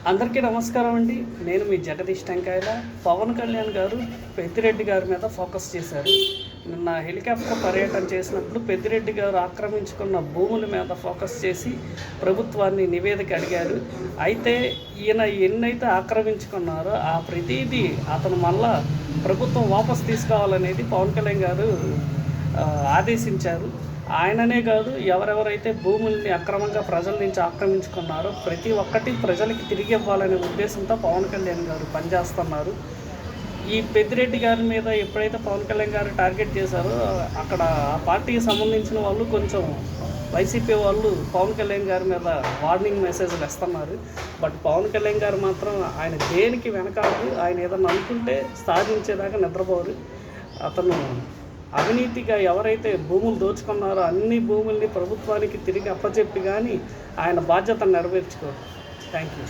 అందరికీ నమస్కారం అండి. నేను మీ జగదీష్ టెంకాయల. పవన్ కళ్యాణ్ గారు పెద్దిరెడ్డి గారి మీద ఫోకస్ చేశారు. నిన్న హెలికాప్టర్ పర్యటన చేసినప్పుడు పెద్దిరెడ్డి గారు ఆక్రమించుకున్న భూముల మీద ఫోకస్ చేసి ప్రభుత్వాన్ని నివేదిక అడిగారు. అయితే ఈయన ఎన్నైతే ఆక్రమించుకున్నారో ఆ ప్రతిదీ అతను మళ్ళా ప్రభుత్వం వాపసు తీసుకోవాలనేది పవన్ కళ్యాణ్ గారు ఆదేశించారు. ఆయననే కాదు, ఎవరెవరైతే భూముల్ని అక్రమంగా ప్రజల నుంచి ఆక్రమించుకున్నారో ప్రతి ఒక్కటి ప్రజలకి తిరిగి ఇవ్వాలనే ఉద్దేశంతో పవన్ కళ్యాణ్ గారు పనిచేస్తున్నారు. ఈ పెద్దిరెడ్డి గారి మీద ఎప్పుడైతే పవన్ కళ్యాణ్ గారు టార్గెట్ చేశారో అక్కడ ఆ పార్టీకి సంబంధించిన వాళ్ళు కొంచెం వైసీపీ వాళ్ళు పవన్ కళ్యాణ్ గారి మీద వార్నింగ్ మెసేజ్లు ఇస్తున్నారు. బట్ పవన్ కళ్యాణ్ గారు మాత్రం ఆయన దేనికి వెనకాడు. ఆయన ఏదన్నా అనుకుంటే సాధించేదాకా నిద్రపోరు. అతను అవినీతిగా ఎవరైతే భూములు దోచుకున్నారో అన్ని భూముల్ని ప్రభుత్వానికి తిరిగి అప్పచెప్పి కానీ ఆయన బాధ్యతను నెరవేర్చుకోరు. Thank you.